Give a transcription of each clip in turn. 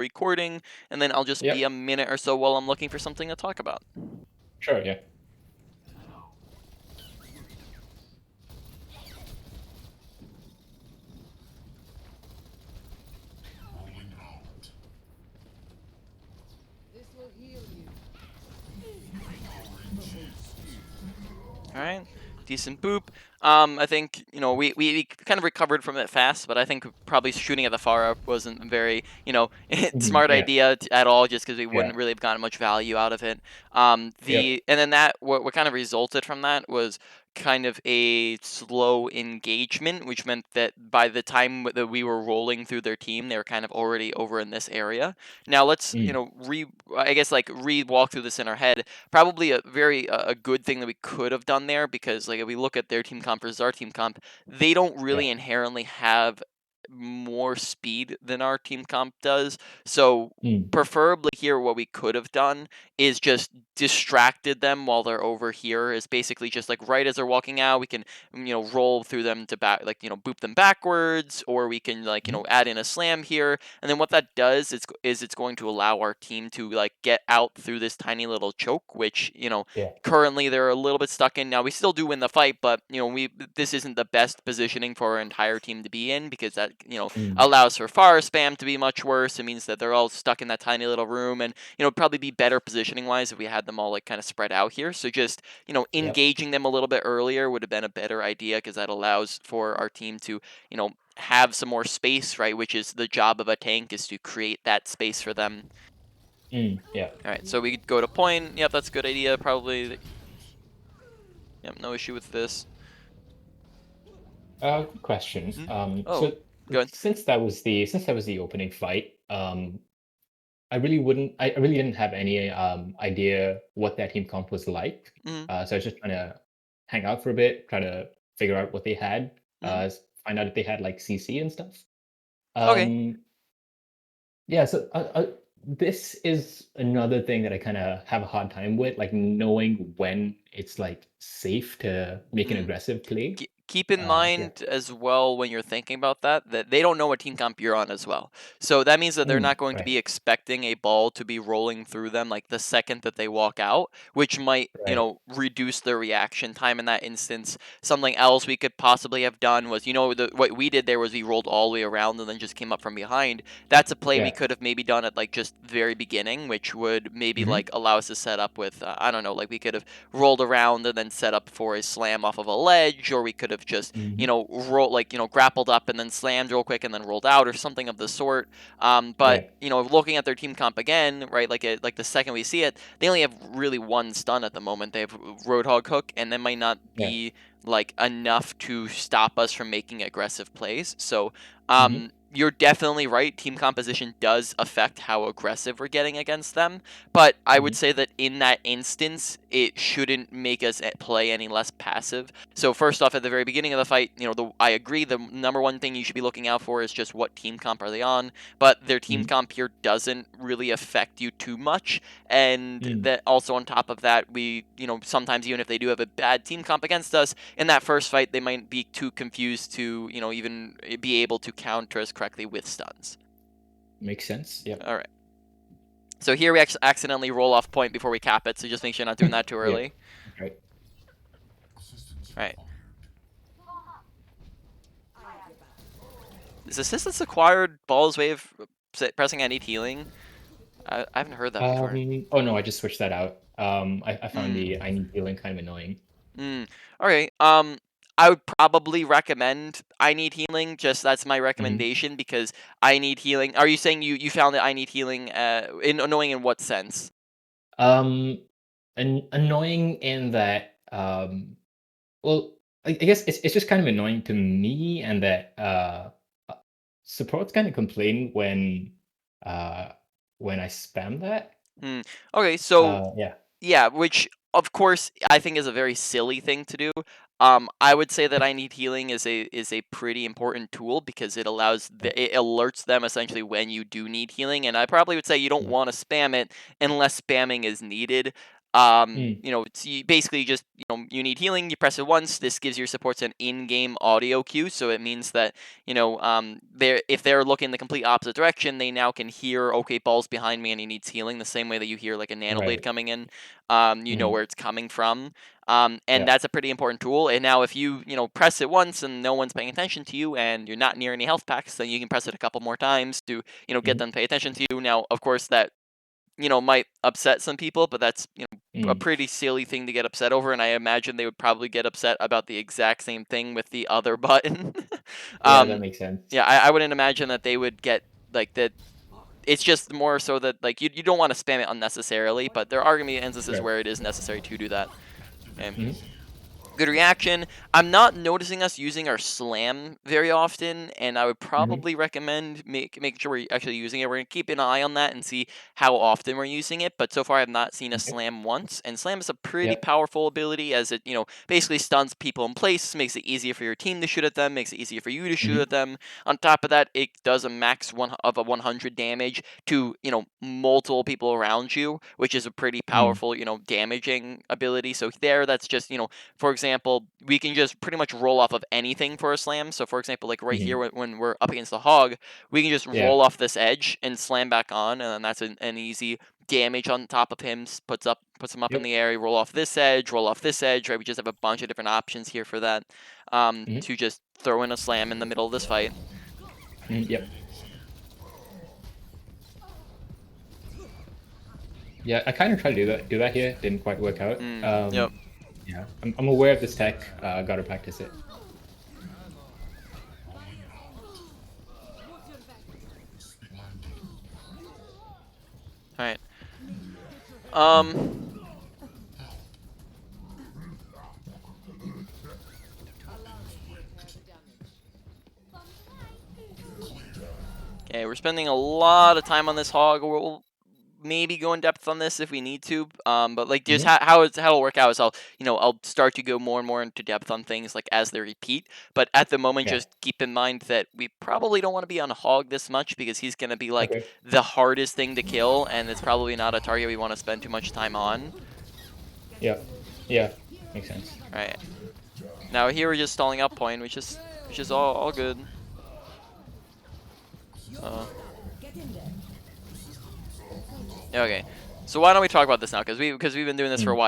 recording, and then I'll just be Yep. a minute or so while I'm looking for something to talk about. Sure. Yeah. This will heal you. All right, decent boop. I think we kind of recovered from it fast, but I think probably shooting at the far up wasn't a very smart Yeah. idea at all, just because we Yeah. wouldn't really have gotten much value out of it. Yep. And then that what kind of resulted from that was kind of a slow engagement, which meant that by the time that we were rolling through their team, they were kind of already over in this area. Now let's Mm. I guess like re-walk through this in our head. Probably a very a good thing that we could have done there, because like if we look at their team comp versus our team comp, they don't Yeah. really inherently have more speed than our team comp does. So Mm. preferably here, what we could have done is just distracted them while they're over here. Is basically just like right as they're walking out, we can roll through them to back, like boop them backwards, or we can like Mhm. add in a slam here. And then what that does is it's going to allow our team to like get out through this tiny little choke, which Yeah. currently they're a little bit stuck in. Now we still do win the fight, but we this isn't the best positioning for our entire team to be in, because that Mm. allows for fire spam to be much worse. It means that they're all stuck in that tiny little room, and probably be better positioning wise if we had them all like kind of spread out here. So just Yep. engaging them a little bit earlier would have been a better idea, because that allows for our team to have some more space, right? Which is the job of a tank, is to create that space for them. Yeah. All right, so we go to point. Yep, that's a good idea. Probably. Yep, no issue with this. Good question. Hmm? So Oh, good. since that was the opening fight, I really didn't have any idea what that team comp was like. Hmm. So I was just trying to hang out for a bit, try to figure out what they had, Hmm. find out if they had like CC and stuff. Okay. Um, Yeah, so this is another thing that I kind of have a hard time with, like knowing when it's like safe to make an Mm. aggressive play. Keep in Yeah. mind as well, when you're thinking about that they don't know what team comp you're on as well. So that means that they're Mm, not going to right. be expecting a ball to be rolling through them like the second that they walk out, which might, Right. reduce their reaction time in that instance. Something else we could possibly have done was, what we did there was we rolled all the way around and then just came up from behind. That's a play we Yeah. could have maybe done at like just very beginning, which would maybe Hmm. like allow us to set up with, I don't know, like we could have rolled around and then set up for a slam off of a ledge, or we could have just Hmm. roll like grappled up and then slammed real quick and then rolled out, or something of the sort. But Right. looking at their team comp again, right, like the second we see it, they only have really one stun at the moment. They have Roadhog Hook, and that might not Yeah. be like enough to stop us from making aggressive plays. So Hmm. you're definitely right. Team composition does affect how aggressive we're getting against them. But I would Hmm. say that in that instance, it shouldn't make us play any less passive. So first off, at the very beginning of the fight, I agree. The number one thing you should be looking out for is just what team comp are they on. But their team Hmm. comp here doesn't really affect you too much, and Mm. that also on top of that, we sometimes even if they do have a bad team comp against us in that first fight, they might be too confused to even be able to counter us correctly with stuns. Makes sense. Yep. All right. So here we accidentally roll off point before we cap it, so just make sure you're not doing that too Yeah. early. Right. All right. Is assistance acquired Ball's Wave pressing any healing? I haven't heard that before. Oh no, I just switched that out. I found Hmm. the I need healing kind of annoying. Mm. Okay. I would probably recommend I need healing. Just that's my Hmm. recommendation, because I need healing. Are you saying you found that I need healing? In annoying in what sense? Um, and annoying in that well, I guess it's just kind of annoying to me, and that uh, supports kind of complain uh when I spam that. Hmm. Okay. So Yeah. yeah, which of course I think is a very silly thing to do. I would say that I need healing is a pretty important tool, because it alerts them essentially when you do need healing, and I probably would say you don't Mm. want to spam it unless spamming is needed. Mm. It's you basically just you need healing. You press it once. This gives your supports an in-game audio cue, so it means that they're if they're looking the complete opposite direction, they now can hear okay, Ball's behind me and he needs healing. The same way that you hear like a nano blade Right. coming in, you know Mhm. where it's coming from. And Yeah. that's a pretty important tool. And now if you press it once and no one's paying attention to you and you're not near any health packs, then you can press it a couple more times to get Mhm. them to pay attention to you. Now, of course, that might upset some people, but that's, a Mm. pretty silly thing to get upset over, and I imagine they would probably get upset about the exact same thing with the other button. Yeah, that um, makes sense. yeah, I wouldn't imagine that they would get like that. It's just more so that like you don't want to spam it unnecessarily, but there are gonna be instances Right. where it is necessary to do that. Okay. Mhm. Good reaction. I'm not noticing us using our slam very often, and I would Mhm. probably recommend making sure we're actually using it. We're gonna keep an eye on that and see how often we're using it. But so far, I've not seen a Okay. slam once, and slam is a pretty Yep. powerful ability as it basically stuns people in place, makes it easier for your team to shoot at them, makes it easier for you to shoot Mhm. at them. On top of that, it does a max one of a 100 damage to multiple people around you, which is a pretty Mm. powerful damaging ability. So there, that's just for example, we can just pretty much roll off of anything for a slam. So, for example, like right here Mhm. when we're up against the hog, we can just Yeah. roll off this edge and slam back on, and then that's an easy damage on top of him. Puts him up in Yep. the air. Roll off this edge. Roll off this edge. Right. We just have a bunch of different options here for that. Mhm. To just throw in a slam in the middle of this fight. Mhm. Yep. Yeah, I kind of tried to do that here. Didn't quite work out. Yep. Yeah, I'm aware of this tech. Gotta practice it. All right. Um. Okay, we're spending a lot of time on this hog. We'll maybe go in depth on this if we need to. But like just Mhm. how it'll work out is I'll start to go more and more into depth on things like as they repeat. But at the moment, Yeah. just keep in mind that we probably don't want to be on hog this much because he's gonna be like Okay. the hardest thing to kill, and it's probably not a target we want to spend too much time on. Yep. Yeah. Makes sense. All right. Now here we're just stalling up point, which is all good. Uh, okay. So why don't we talk about this now? Because we've been doing this for a Mm.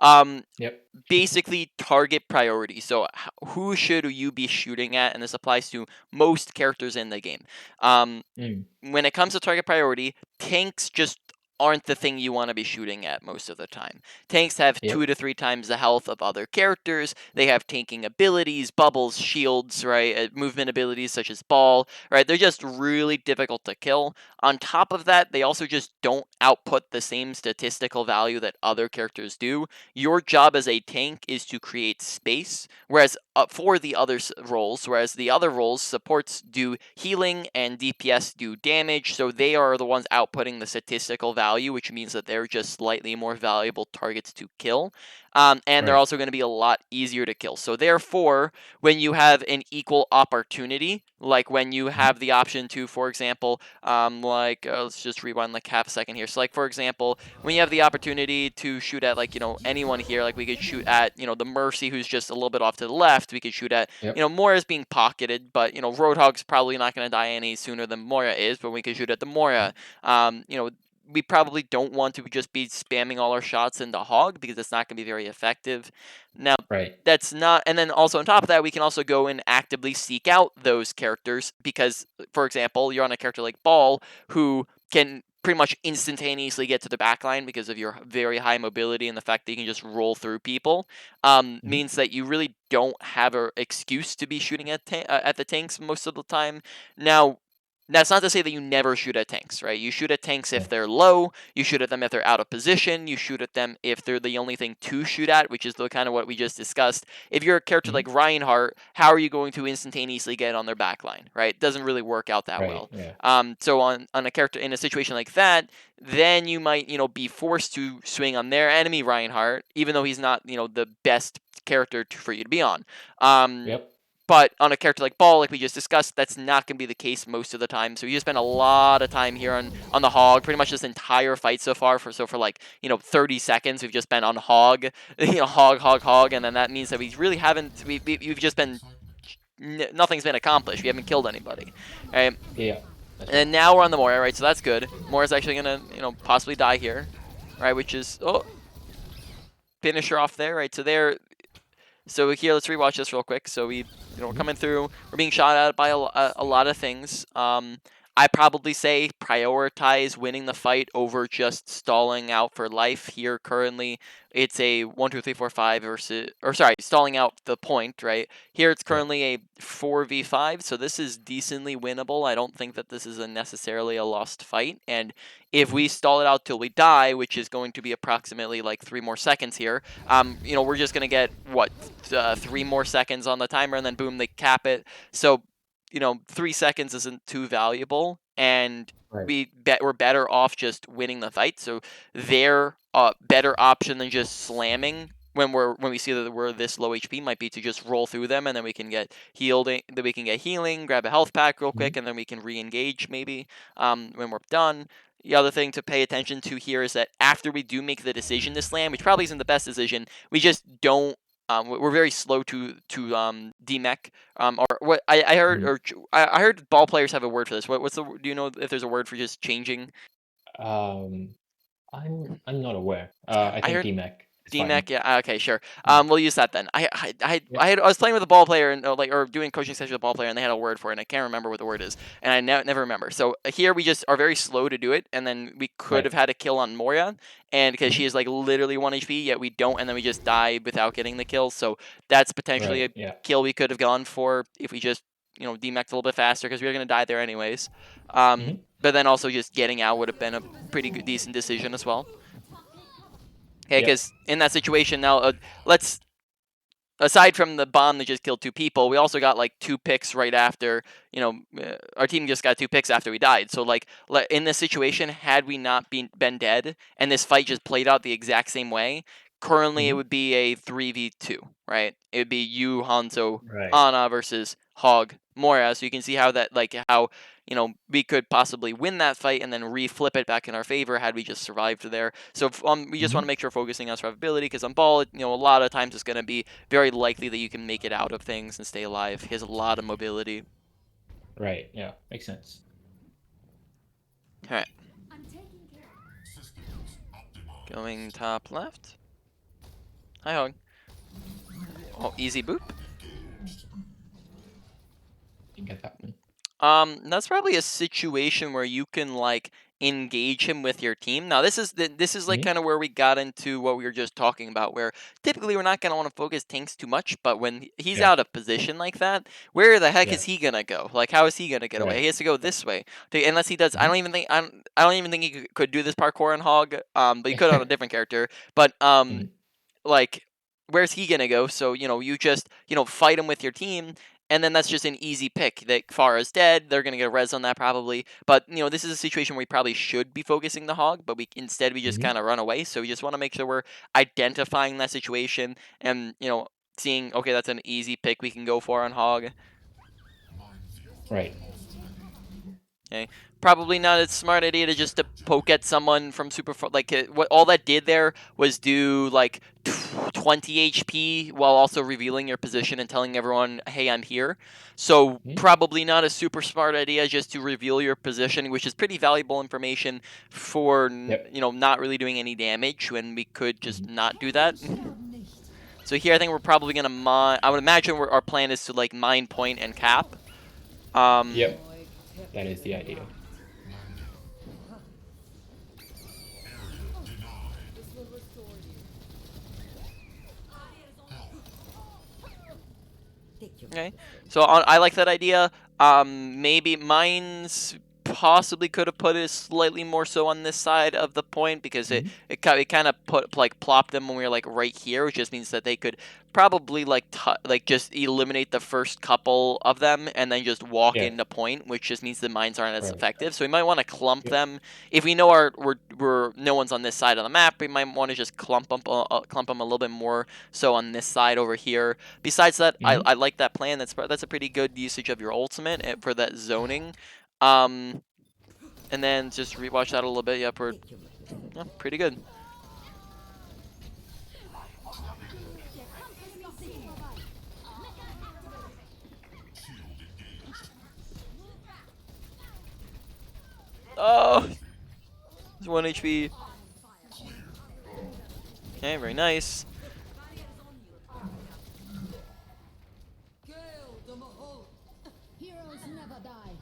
while. Yep. Basically target priority. So who should you be shooting at? And this applies to most characters in the game. Um, Mm. when it comes to target priority, tanks just aren't the thing you want to be shooting at most of the time. Tanks have Yep. 2 to 3 times the health of other characters. They have tanking abilities, bubbles, shields, right? Movement abilities such as ball, right? They're just really difficult to kill. On top of that, they also just don't output the same statistical value that other characters do. Your job as a tank is to create space, whereas for the other roles, whereas the other roles, supports do healing and DPS do damage, so they are the ones outputting the statistical value, which means that they're just slightly more valuable targets to kill. And they're Right. also going to be a lot easier to kill. So therefore, when you have an equal opportunity, like when you Mhm. have the option to, for example, let's just rewind like half a second here. So like for example, when you have the opportunity to shoot at like anyone here, like we could shoot at the Mercy who's just a little bit off to the left. We could shoot at Yep. Moira's being pocketed, but Roadhog's probably not going to die any sooner than Moira is. But we could shoot at the Mhm. Moira. We probably don't want to just be spamming all our shots into Hog because it's not going to be very effective. Now, Right. that's not, and then also on top of that, we can also go and actively seek out those characters because, for example, you're on a character like Ball who can pretty much instantaneously get to the backline because of your very high mobility and the fact that you can just roll through people. Mhm. Means that you really don't have an excuse to be shooting at the tanks most of the time. Now, that's not to say that you never shoot at tanks, right? You shoot at tanks if Yeah. they're low. You shoot at them if they're out of position. You shoot at them if they're the only thing to shoot at, which is the kind of what we just discussed. If you're a character Mhm. like Reinhardt, how are you going to instantaneously get on their backline, right? It doesn't really work out that Right. well. Yeah. So on a character in a situation like that, then you might be forced to swing on their enemy Reinhardt, even though he's not the best character for you to be on. Um, Yep. But on a character like Ball, like we just discussed, that's not going to be the case most of the time. So you just spend a lot of time here on the Hog. Pretty much this entire fight so far. For like 30 seconds, we've just been on Hog, Hog, Hog, Hog, and then that means that we really haven't. We've just been nothing's been accomplished. We haven't killed anybody, right? Yeah, that's right. And now we're on the Moira, right? So that's good. Moira's actually gonna possibly die here, right? Which is finish her off there, right? So here, let's rewatch this real quick. So we're Mhm. coming through. We're being shot at by a lot of things. I probably say prioritize winning the fight over just stalling out for life. Here currently, it's a 1, 2, 3, 4, 5 versus, or sorry, stalling out the point. Right here, it's Yeah. currently a 4v5. So this is decently winnable. I don't think that this is necessarily a lost fight. And if Mhm. we stall it out till we die, which is going to be approximately like 3 more seconds here, we're just gonna get what 3 more seconds on the timer, and then boom, they cap it. So, 3 seconds isn't too valuable, and Right. we're better off just winning the fight. So, their better option than just slamming when we see that we're this low HP might be to just roll through them, and then we can get healed. Then we can get healing, grab a health pack real quick, Mhm. and then we can re-engage maybe when we're done. The other thing to pay attention to here is that after we do make the decision to slam, which probably isn't the best decision, we just don't. We're very slow to demech. Or what I heard, Mhm. I heard ball players have a word for this. What's the? Do you know if there's a word for just changing? Um, I'm not aware. I I think heard DMAC is fine. DMAC, yeah, okay, sure. Mm. We'll use that then. Yep. I was playing with a ball player and or doing coaching session with a ball player, and they had a word for it, and I can't remember what the word is, and I never remember. So here we just are very slow to do it, and then we could Right. have had a kill on Moria, and because she Mhm. is like literally 1 HP, yet we don't, and then we just die without getting the kill. So that's potentially Right. a Yeah. kill we could have gone for if we just demeched a little bit faster because we were gonna die there anyways. But then also just getting out would have been a pretty good, decent decision as well. Okay, Yep. because in that situation now, let's aside from the bomb that just killed 2 people, we also got like 2 picks right after. Our team just got 2 picks after we died. So like in this situation, had we not been dead and this fight just played out the exact same way, currently it Mhm. would be a 3v2, right? It would be you, Hanzo, Right. Ana versus Hog, Moira. So you can see how that like how we could possibly win that fight and then re-flip it back in our favor had we just survived there. So we just want to Mhm. make sure focusing on survivability because on ball, a lot of times it's going to be very likely that you can make it out of things and stay alive. He has a lot of mobility. Right. Yeah. Makes sense. All right, going top left. Hi, Hog. Oh, easy boop. You get that one. That's probably a situation where you can like engage him with your team. Now, this is like Mhm. kind of where we got into what we were just talking about, where typically we're not gonna want to focus tanks too much, but when he's Yeah. out of position like that, where the heck Yeah. is he gonna go? Like, how is he gonna get away? Right. He has to go this way. Unless he does. Mhm. I don't even think he could do this parkour on Hog. But he could on a different character. But Mhm. like where's he gonna go? So you just fight him with your team, and then that's just an easy pick. That Farah's dead, they're gonna get a res on that probably. But this is a situation where we probably should be focusing the Hog, but we just Mhm. kind of run away. So we just want to make sure we're identifying that situation and seeing, okay, that's an easy pick we can go for on Hog. Right. Okay, probably not a smart idea to just to poke at someone from super far. Like what all that did there was do like 20 HP while also revealing your position and telling everyone, "Hey, I'm here." So Mhm. probably not a super smart idea just to reveal your position, which is pretty valuable information for Yep. not really doing any damage when we could just Mhm. not do that. So here I think we're probably gonna mine. I would imagine our plan is to like mine point and cap. Um, Yep. That is the idea. Okay, so I like that idea. Maybe mine's possibly could have put it slightly more so on this side of the point, because it Mhm. kind of put like plopped them when we were like right here, which just means that they could probably like just eliminate the first couple of them and then just walk Yeah. into point, which just means the mines aren't as Right. effective. So we might want to clump Yep. them if we know we're no one's on this side of the map. We might want to just clump them a little bit more so on this side over here. Besides that, Mhm. I like that plan. That's a pretty good usage of your ultimate for that zoning. Um, and then just rewatch that a little bit. Yep, we're pretty good. Oh, it's 1 HP. Okay, very nice. Heroes never die.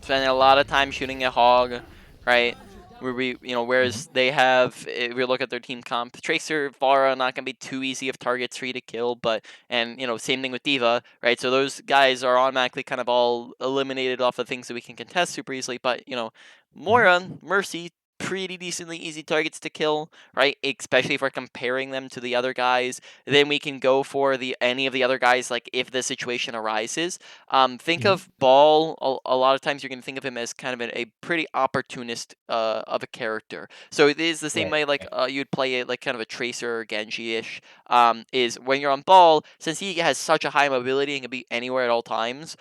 Spending a lot of time shooting a hog, right? Where whereas Mhm. they have, if we look at their team comp, Tracer, Vara, not gonna be too easy of targets for you to kill, but and same thing with Diva, right? So those guys are automatically kind of all eliminated off of things that we can contest super easily. But Mhm. Moira, Mercy, pretty decently easy targets to kill, right? Especially if we're comparing them to the other guys. Then we can go for any of the other guys, like if the situation arises. Think Mhm. of Ball. A lot of times you're going to think of him as kind of a pretty opportunist of a character. So it is the same Right. way like Yeah. you'd play it like kind of a Tracer or Genji-ish. Is when you're on Ball, since he has such a high mobility and can be anywhere at all times.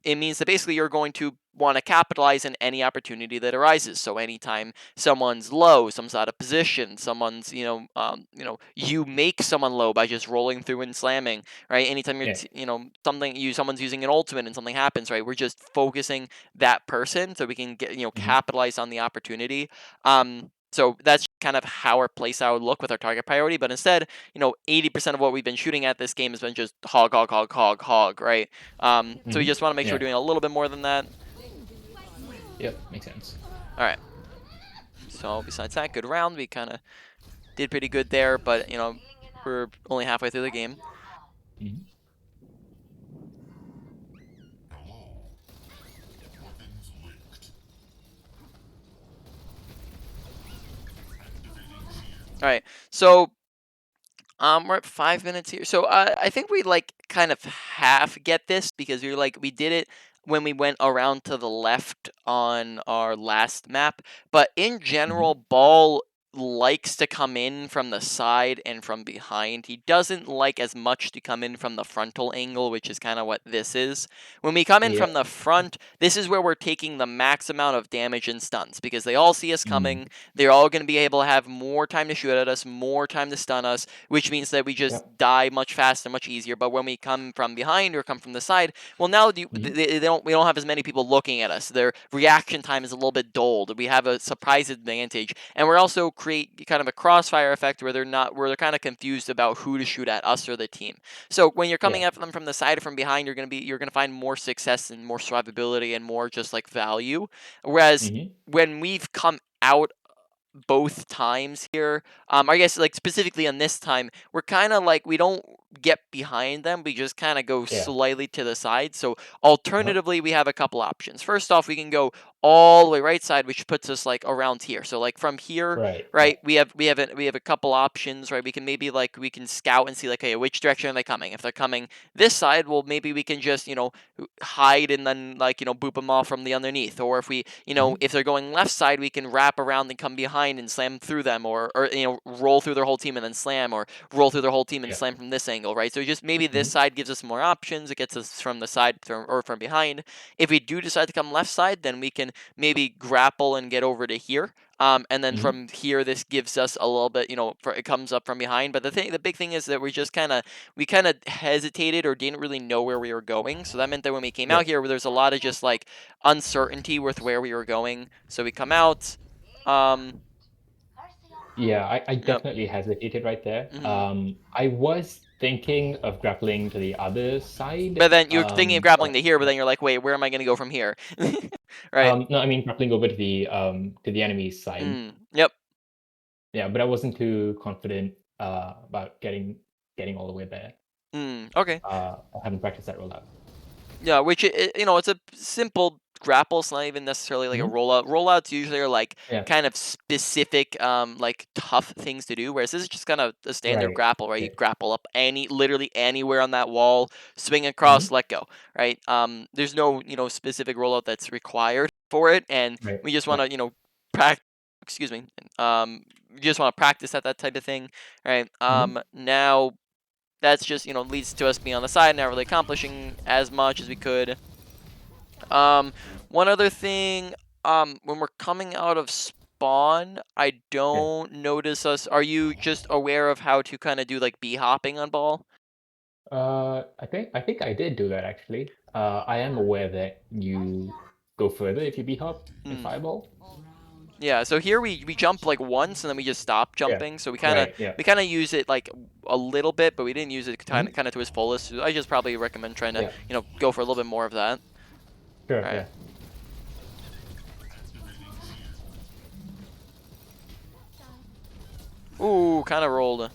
It means that basically you're going to want to capitalize on any opportunity that arises. So anytime someone's low, someone's out of position, someone's you make someone low by just rolling through and slamming, right? Anytime Yeah. someone's using an ultimate and something happens, right? We're just focusing that person so we can get Mhm. capitalize on the opportunity. So that's kind of how our playstyle would look with our target priority. But instead, 80% of what we've been shooting at this game has been just hog, hog, hog, hog, hog, right? So we Mhm. just want to make sure we're Yeah. doing a little bit more than that. Yep. Makes sense. All right. So besides that, good round. We kind of did pretty good there, but we're only halfway through the game. Mhm. All right. So we're at 5 minutes here. So I think we like kind of half get this because we did it when we went around to the left on our last map. But in Mhm. general, Ball likes to come in from the side and from behind. He doesn't like as much to come in from the frontal angle, which is kind of what this is. When we come in from Yep. the front, this is where we're taking the max amount of damage and stuns because they all see us Mm. coming. They're all going to be able to have more time to shoot at us, more time to stun us, which means that we just Yep. die much faster, much easier. But when we come from behind or come from the side, well, now Mhm. we don't have as many people looking at us. Their reaction time is a little bit dulled. We have a surprise advantage, and we're also create kind of a crossfire effect where they're kind of confused about who to shoot at, us or the team. So when you're coming Yeah. at them from the side or from behind, you're gonna find more success and more survivability and more just like value. Whereas Mhm. when we've come out both times here. I guess like specifically on this time, we're kind of like we don't get behind them. We just kind of go Yeah. slightly to the side. So Uh-huh. alternatively, we have a couple options. First off, we can go all the way right side, which puts us like around here. So like from here, Right. Yeah. right, we have a couple options, right? We can maybe like we can scout and see like, hey, which direction are they coming? If they're coming this side, well, maybe we can just hide and then like boop them off from the underneath. Or if we Mhm. if they're going left side, we can wrap around and come behind and slam through them, or roll through their whole team and then slam, or roll through their whole team and Yeah. slam from this angle, right? So just maybe this Mhm. side gives us more options. It gets us from the side or from behind. If we do decide to come left side, then we can maybe grapple and get over to here. And then Mhm. from here, this gives us a little bit, it comes up from behind. But the big thing is that we kind of hesitated or didn't really know where we were going. So that meant that when we came out Yep. here, there's a lot of just like uncertainty with where we were going. So we come out. Um, Yeah, I yep. definitely hesitated right there. hmm I was thinking of grappling to the other But side, then you're thinking of grappling but to here, but yeah. then you're like, wait, where am I going to go from here? Right. No, I mean grappling over to the enemy's side. Yep. Yeah, but I wasn't too confident about getting all the way there. Okay. I haven't practiced that rollout. Yeah, which it's a simple grapple. It's not even necessarily like a Hmm. rollout. Rollouts usually are like Yeah. kind of specific, like tough things to do. Whereas this is just kind of a standard Right. grapple, right? You Yeah. grapple up literally anywhere on that wall, swing across, Hmm. let go, right? There's no specific rollout that's required for it, and Right. we just want Right. to practice. Excuse me. You just want to practice at that type of thing, right? Hmm. Now that's just leads to us being on the side, not really accomplishing as much as we could. um One other thing, when we're coming out of spawn, I Yeah. don't notice us. Are you just aware of how to kind of do like bee hopping on ball? I think I did do that actually. I am aware that you go further if you beat hop in Hmm. Fireball. Yeah, so here we jump like once and then we just stop Yeah. jumping. So we kind of Right. Yeah. we kind of use it like a little bit, but we didn't use it kind Hmm. of to its fullest. So I just probably recommend trying to Yeah. go for a little bit more of that. Sure. All right. Yeah. Ooh, kind of rolled.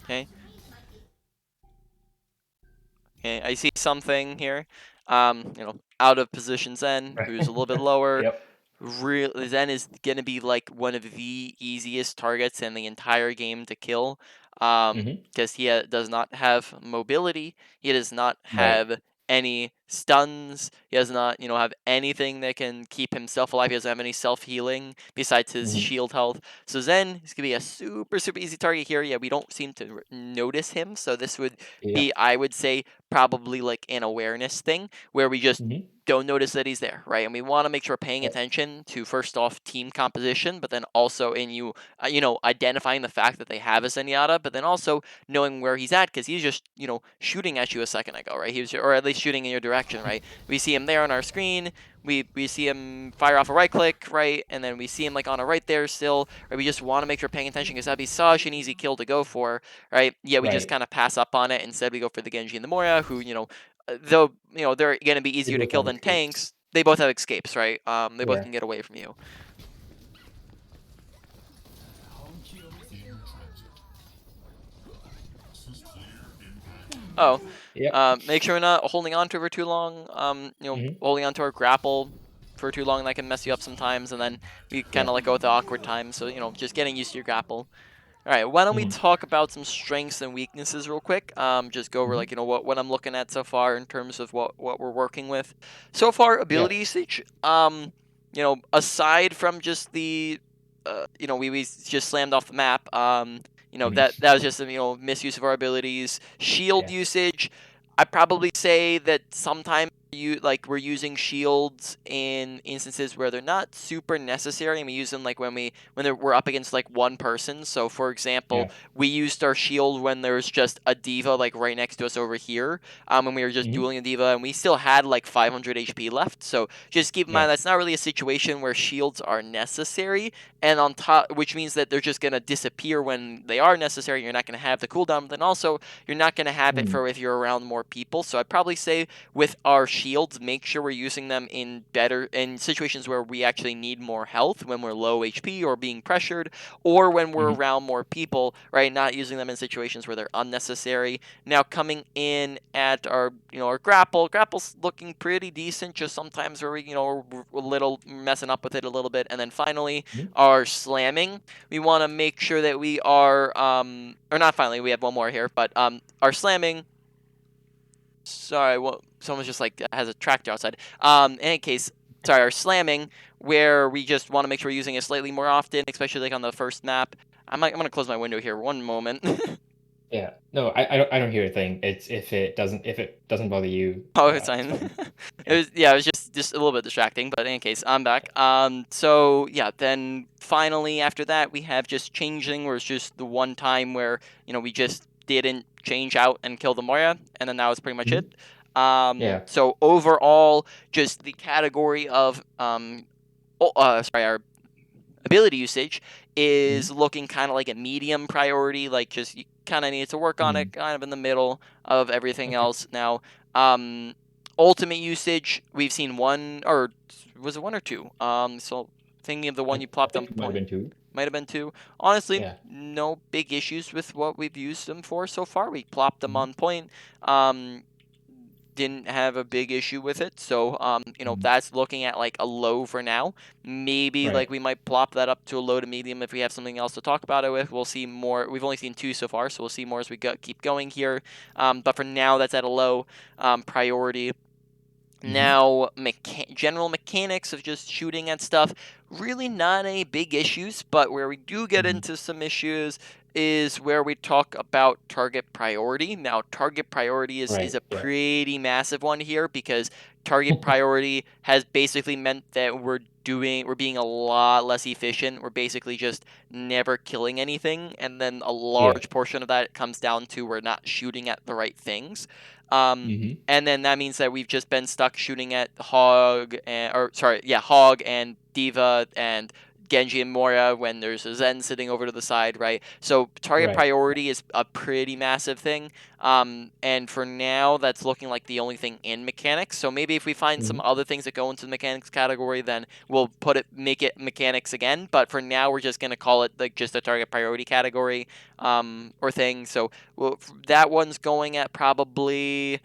Okay. Okay, I see something here. Out of position Zen, Right. who's a little bit lower. Yep. Real Zen is gonna be like one of the easiest targets in the entire game to kill, Hmm. because he does not have mobility. He does not Right. have any stuns. He does not, have anything that can keep himself alive. He doesn't have any self healing besides his Hmm. shield health. So Zen is gonna be a super super easy target here. Yeah, we don't seem to notice him. So this would be, Yep. I would say, probably like an awareness thing where we just Hmm. don't notice that he's there, right? And we want to make sure paying Yep. attention to first off team composition, but then also in identifying the fact that they have a Zenyatta, but then also knowing where he's at because he's just shooting at you a second ago, right? He was, or at least shooting in your direction, right? We see him there on our screen. We see him fire off a right click, right, and then we see him like on a right there still. Right, we just want to make sure paying attention because that'd be such an easy kill to go for, right? Yeah, we just Right. kind of pass up on it. Instead, we go for the Genji and the Moira, who though they're going to be They easier to both kill have than escapes. tanks. They both have escapes, right? They both Yeah. can get away from you. Oh, Yep. make sure we're not holding on to it for too long. Hmm. Holding on to our grapple for too long, that can mess you up sometimes, and then we kind Yeah. of let go at the awkward times. So just getting used to your grapple. All right, why don't we Hmm. talk about some strengths and weaknesses real quick? Just go over Hmm. like what I'm looking at so far in terms of what we're working with. So far, Yeah. ability usage. Aside from just the, we just slammed off the map. Hmm. That was just a misuse of our abilities. Shield Yeah. usage. I probably say that sometimes we're using shields in instances where they're not super necessary, and we use them like we're up against like one person. So for example, Yeah. we used our shield when there's just a diva like right next to us over here, when we were just Hmm. dueling a diva, and we still had like 500 HP left. So just keep in Yeah. mind that's not really a situation where shields are necessary, and on top, which means that they're just gonna disappear when they are necessary. You're not gonna have the cooldown, but then also you're not gonna have it Mm. for if you're around more people. So I'd probably say with our shields, make sure we're using them in situations where we actually need more health, when we're low HP or being pressured, or when we're Hmm. around more people, right? Not using them in situations where they're unnecessary. Now coming in at our grapple's looking pretty decent. Just sometimes where we're a little messing up with it a little bit, and then finally Hmm. our slamming. We want to make sure that we are or not. Finally, we have one more here, but our slamming. Sorry, well, someone's just like has a tractor outside. In any case, sorry, our slamming, where we just want to make sure we're using it slightly more often, especially like on the first map. I'm gonna close my window here. One moment. Yeah. No, I don't hear a thing. It's if it doesn't bother you, Oh, it's it's fine. fine. It Yeah. was it was just a little bit distracting, but in any case, I'm back. So yeah, then finally after that we have just changing, where it's just the one time where we just didn't change out and kill the Moira, and then that was pretty much Hmm. it. Yeah. So overall, just the category of sorry, our ability usage Hmm. is looking kind of like a medium priority. Like just you kind of need to work on Hmm. it, kind of in the middle of everything Okay. else. Now, um, ultimate usage, we've seen one, or was it one or two? So thinking of the one I you I plopped on think it might have point. been two. might have been 2. Honestly, Yeah. no big issues with what we've used them for so far. We plopped them Mhm. on point. Um, didn't have a big issue with it. So, Mhm. that's looking at like a low for now. Maybe like Right. we might plop that up to a low to medium if we have something else to talk about it with. We'll see more. We've only seen 2 so far, so we'll see more as we keep going here. But for now, that's at a low priority. Mhm. Now, general mechanics of just shooting at stuff, really not any big issues, but where we do get Mhm. into some issues is where we talk about target priority. Now, target priority is Right. a Yeah. pretty massive one here because target priority has basically meant that we're being a lot less efficient. We're basically just never killing anything, and then a Yeah. large portion of that comes down to we're not shooting at the right things. Um, Mhm. and then that means that we've just been stuck shooting at Hog and or sorry, yeah, Hog and Diva and Genji and Moria when there's a Zen sitting over to the side, right? So target Right. Yeah. priority is a pretty massive thing. And for now, that's looking like the only thing in mechanics. So maybe if we find some Mhm. other things that go into the mechanics category, then we'll make it mechanics again. But for now, we're just gonna call it like just a target priority category, or thing. So that one's going at probably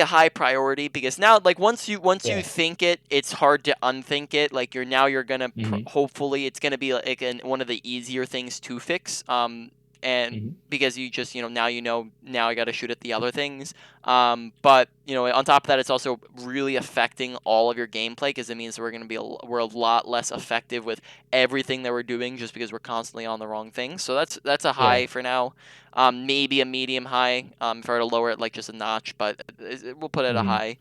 a high priority because now like once you Yeah. think it, it's hard to unthink it. Like you're gonna Mhm. hopefully it's gonna be like one of the easier things to fix. And Mhm. because you just now I got to shoot at the other things. But on top of that, it's also really affecting all of your gameplay because it means we're a lot less effective with everything that we're doing just because we're constantly on the wrong thing. So that's a Yeah. high for now. Maybe a medium high, if I were to lower it like just a notch, but we'll put it at a Mhm. high.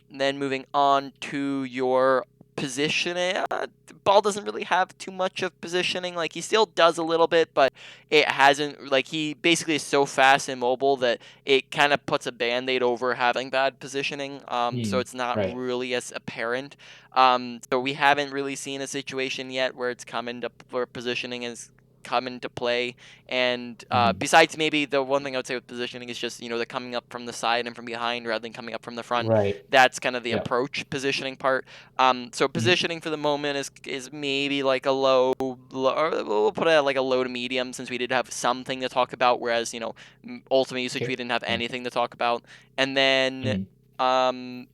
Then moving on to your positioning, Ball doesn't really have too much of positioning. Like he still does a little bit, but it hasn't. Like he basically is so fast and mobile that it kind of puts a band-aid over having bad positioning. So Mhm. it's not Right. really as apparent. So we haven't really seen a situation yet where it's come into where positioning has come into play. And Mhm. besides, maybe the one thing I would say with positioning is just the coming up from the side and from behind rather than coming up from the front. Right. That's kind of the Yeah. approach positioning part. So Mhm. positioning for the moment is maybe like a low, or we'll put it at like a low to medium since we did have something to talk about. Whereas ultimate usage we Okay. didn't have Yeah. anything to talk about. And then Mhm.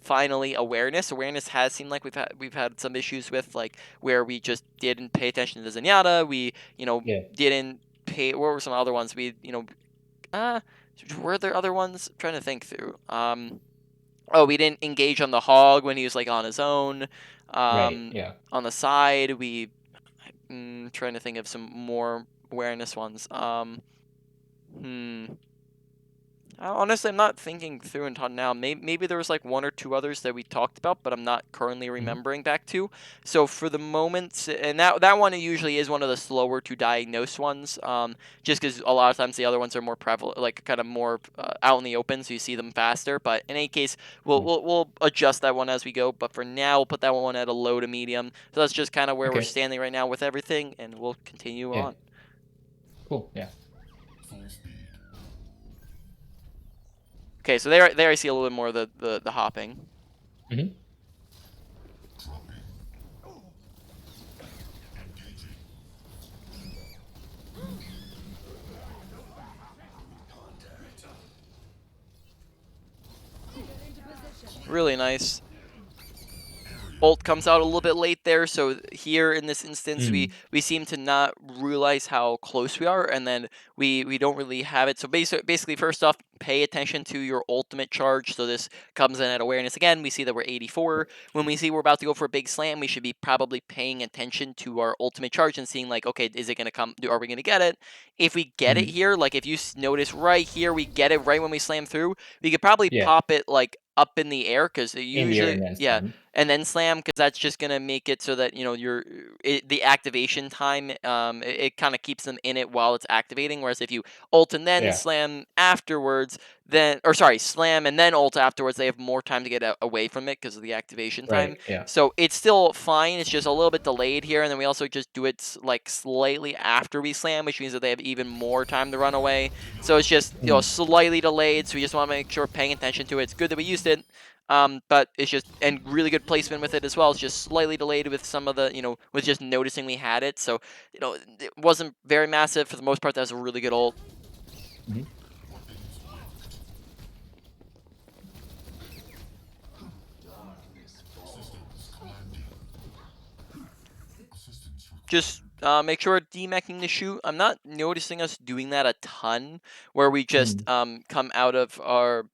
finally awareness has seemed like we've had some issues with, like where we just didn't pay attention to Zenyatta. We Yeah. didn't pay. What were some other ones? Uh, were there other ones? I'm trying to think through. Oh, we didn't engage on the hog when he was like on his own. Right. Um, Yeah. on the side, trying to think of some more awareness ones. Hmm. Honestly, I'm not thinking through until now. Maybe there was like one or two others that we talked about, but I'm not currently Mhm. remembering back to. So for the moment, and that one usually is one of the slower to diagnose ones, just because a lot of times the other ones are more prevalent, like kind of more out in the open, so you see them faster. But in any case, we'll Mm. we'll, we'll adjust that one as we go. But for now, we'll put that one at a low to medium. So that's just kind of where we're Okay. standing right now with everything, and we'll continue Yeah. on. Cool. Yeah. Okay, so there I see a little bit more of the hopping. Mhm. Really nice. Ult comes out a little bit late there, so here in this instance, we Mm. we seem to not realize how close we are, and then we don't really have it. So basically, first off, pay attention to your ultimate charge. So this comes in at awareness again. We see that we're 84. When we see we're about to go for a big slam, we should be probably paying attention to our ultimate charge and seeing like, okay, is it gonna come? Are we gonna get it? If we get it Mhm. here, like if you notice right here, we get it right when we slam through. We could probably Yeah. pop it like up in the air because it In the air usually, and then yeah, slam. and then slam because that's just gonna make it so that the activation time, it kind of keeps them in it while it's activating. Whereas if you ult and then Yeah. slam afterwards, then or sorry, slam and then ult afterwards, they have more time to get away from it because of the activation time. Right. Yeah. So it's still fine. It's just a little bit delayed here, and then we also just do it like slightly after we slam, which means that they have even more time to run away. So it's just Mm. slightly delayed. So we just want to make sure we're paying attention to it. It's good that we used it. But it's just and really good placement with it as well. It's just slightly delayed with some of the with just noticing we had it. So it wasn't very massive for the most part. That was a really good ult. Mhm. Just make sure demeching the shoot. I'm not noticing us doing that a ton, where we just Mhm. come out of our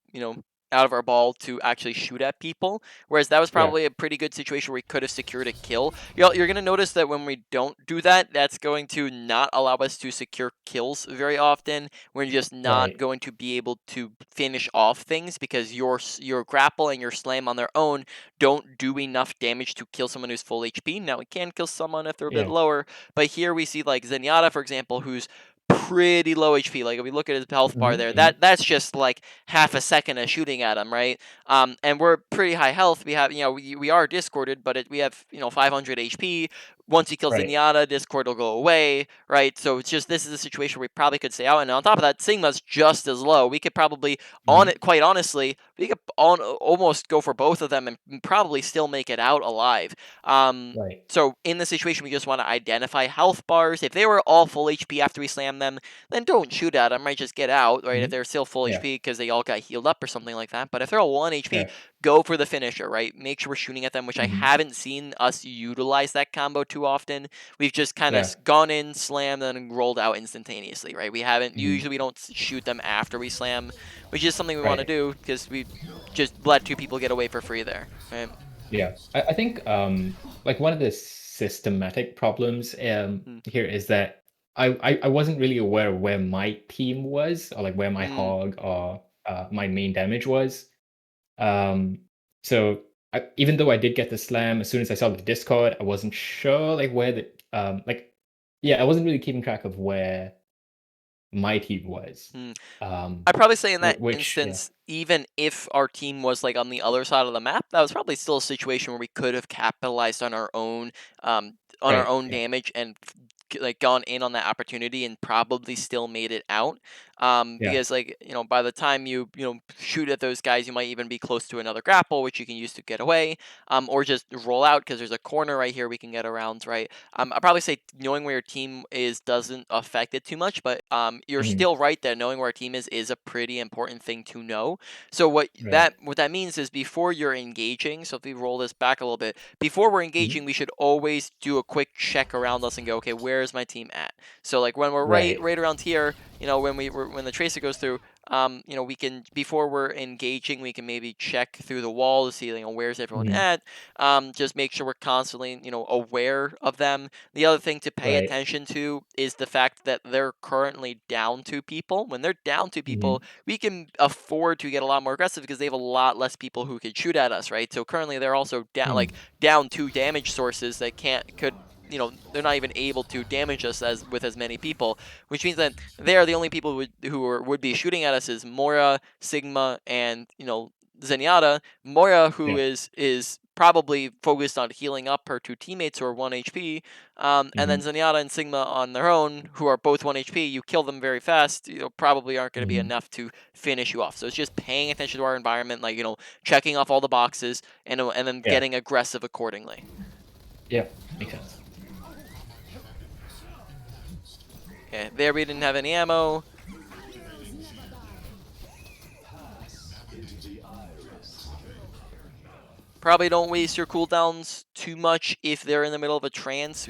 out of our ball to actually shoot at people. Whereas that was Yeah. probably a pretty good situation where we could have secured a kill. You're gonna notice that when we don't do that, that's going to not allow us to secure kills very often. We're just not Right. going to be able to finish off things because your grapple and your slam on their own don't do enough damage to kill someone who's full HP. Now we can kill someone if they're a bit Yeah. lower, but here we see like Zenyatta, for example, who's pretty low HP. Like if we look at his health bar Mhm. there, Mhm. that's just like half a second of shooting at him, right? And we're pretty high health. We have we are discorded, but we have 500 HP. Once he kills Right. Zenyatta, Discord will go away, right? So it's just this is a situation where we probably could stay out. And on top of that, Sigma's just as low. We could probably on Mhm. it quite honestly, we could on almost go for both of them and probably still make it out alive. Um, Right. so in the situation, we just want to identify health bars. If they were all full HP after we slam them, then don't shoot at them. Right, just get out. Right, if Mhm. they're still full Yeah. HP because they all got healed up or something like that. But if they're all 1 HP, Yeah. go for the finisher. Right, make sure we're shooting at them, which I Mhm. haven't seen us utilize that combo too often. We've just kind of Yeah. gone in, slammed, and rolled out instantaneously. Right, we haven't Mhm. usually we don't shoot them after we slam, which is something we want to Right. do because we just let two people get away for free there. Right. Yeah. I think like one of the systematic problems Mm. here is that I wasn't really aware of where my team was, or like where my Mm. hog or my main damage was. Um, so even though I did get the slam, as soon as I saw the Discord, I wasn't sure like where the like yeah, I wasn't really keeping track of where my team was. Mm. Um, I'd probably say in that which yeah. instance, even if our team was like on the other side of the map, that was probably still a situation where we could have capitalized on our Right. own Yeah. damage and like gone in on that opportunity and probably still made it out. Yeah. Because like by the time you shoot at those guys, you might even be close to another grapple, which you can use to get away, or just roll out because there's a corner right here we can get around, right? I'd probably say knowing where your team is doesn't affect it too much, but you're Mhm. still right that knowing where a team is a pretty important thing to know. So Right. what that means is before you're engaging. So if we roll this back a little bit, before we're Mhm. engaging, we should always do a quick check around us and go, okay, where is my team at? So like when we're Right. right around here, when the tracer goes through, we can before we're engaging, we can maybe check through the wall to see where's everyone Mhm. at. Just make sure we're constantly aware of them. The other thing to pay Right. attention to is the fact that they're currently down two people. When they're down two people, Mhm. we can afford to get a lot more aggressive because they have a lot less people who could shoot at us, right? So currently they're also Mm. down two damage sources that can't could they're not even able to damage us as with as many people, which means that they are the only people would be shooting at us is Moira, Sigma, and Zenyatta. Moira, who Yeah. is probably focused on healing up her two teammates who are 1 HP, and then Mhm. Zenyatta and Sigma on their own, who are both 1 HP. You kill them very fast. Probably aren't going to be Mhm. enough to finish you off. So it's just paying attention to our environment, like checking off all the boxes, and then Yeah. getting aggressive accordingly. Yeah. Makes sense. Okay, there we didn't have any ammo. Probably don't waste your cooldowns too much if they're in the middle of a trance.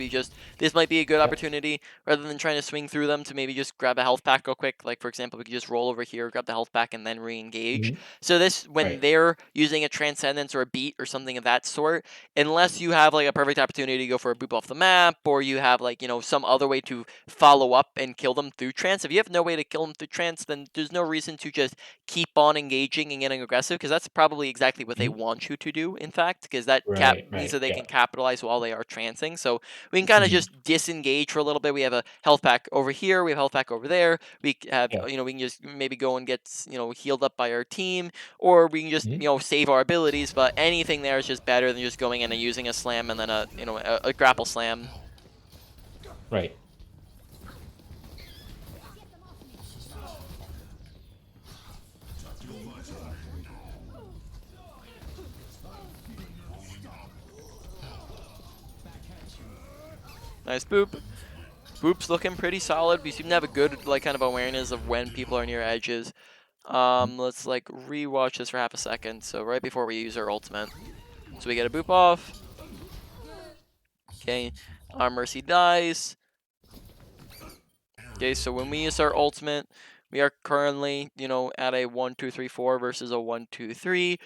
This might be a good Yep. opportunity rather than trying to swing through them to maybe just grab a health pack real quick. Like for example, we could just roll over here, grab the health pack, and then re-engage. Mhm. So this when Right. they're using a transcendence or a beat or something of that sort, unless you have like a perfect opportunity to go for a boop off the map, or you have like some other way to follow up and kill them through trance. If you have no way to kill them through trance, then there's no reason to just keep on engaging and getting aggressive because that's probably exactly what they Mhm. want you to do, in fact, because that Right. means Right. that they Yeah. can capitalize while they are trancing. So we can kind of Mhm. just disengage for a little bit. We have a health pack over here, we have health pack over there. Yeah. We can just maybe go and get healed up by our team, or we can just Mhm. save our abilities. But anything there is just better than just going in and using a slam and then a grapple slam. Right. Nice boop. Boop's looking pretty solid. We seem to have a good like kind of awareness of when people are near edges. Mhm. Let's like rewatch this for half a second. So right before we use our ultimate. So we get a boop off. Okay. Our Mercy dies. Okay, so when we use our ultimate, we are currently, at a 1-2-3-4 versus a 1-2-3.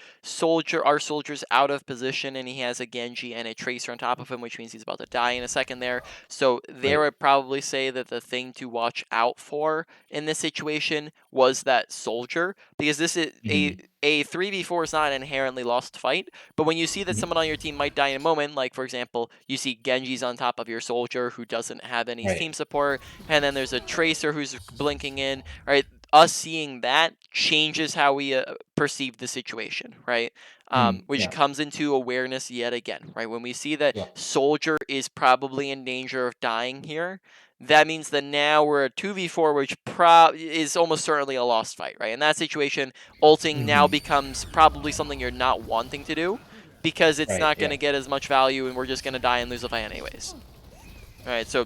Our soldier's out of position, and he has a Genji and a Tracer on top of him, which means he's about to die in a second there. So there, Right. I'd probably say that the thing to watch out for in this situation was that soldier, because this is Mhm. a 3v4 is not an inherently lost fight, but when you see that Mhm. someone on your team might die in a moment, like for example, you see Genji's on top of your soldier who doesn't have any Right. team support, and then there's a tracer who's blinking in, right? Us seeing that changes how we perceive the situation, right? Which Yeah. comes into awareness yet again, right? When we see that Yeah. soldier is probably in danger of dying here, that means that now we're a 2v4, which is almost certainly a lost fight, right? In that situation, ulting now Mhm. becomes probably something you're not wanting to do because it's Right. not going Yeah. to get as much value and we're just going to die and lose the fight anyways. All right, so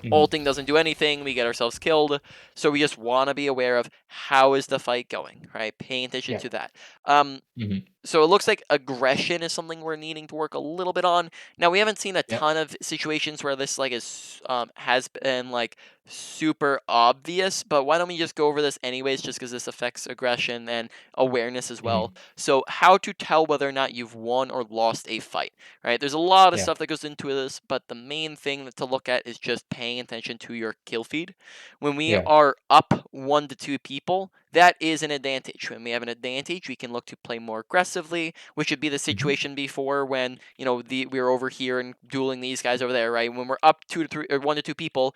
Mhm. ulting doesn't do anything, we get ourselves killed, so we just want to be aware of how is the fight going, right? Paying attention Yeah. to that. Um, Mhm. so it looks like aggression is something we're needing to work a little bit on. Now we haven't seen a Yep. ton of situations where this like is has been like super obvious, but why don't we just go over this anyways, just because this affects aggression and awareness as well. Mhm. So how to tell whether or not you've won or lost a fight, right? There's a lot of Yeah. stuff that goes into this, but the main thing to look at is just paying attention to your kill feed. When we Yeah. are up 1 to 2 people, that is an advantage. When we have an advantage, we can look to play more aggressively, which would be the Mhm. situation before when we're over here and dueling these guys over there, right? When we're up 2 to 3 or 1 to 2 people,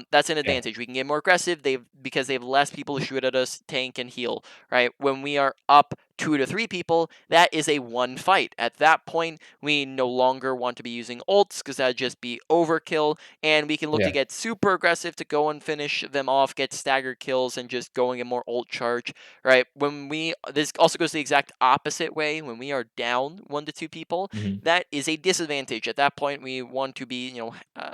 that's an Yeah. advantage. We can get more aggressive. Because they have less people to shoot at us, tank and heal, right? When we are up 2 to 3 people, that is a one fight. At that point, we no longer want to be using ults because that'd just be overkill, and we can look to Yeah. get super aggressive to go and finish them off, get staggered kills, and just going in more ult charge, right? This also goes the exact opposite way. When we are down 1 to 2 people, Mhm. that is a disadvantage. At that point, we want to be,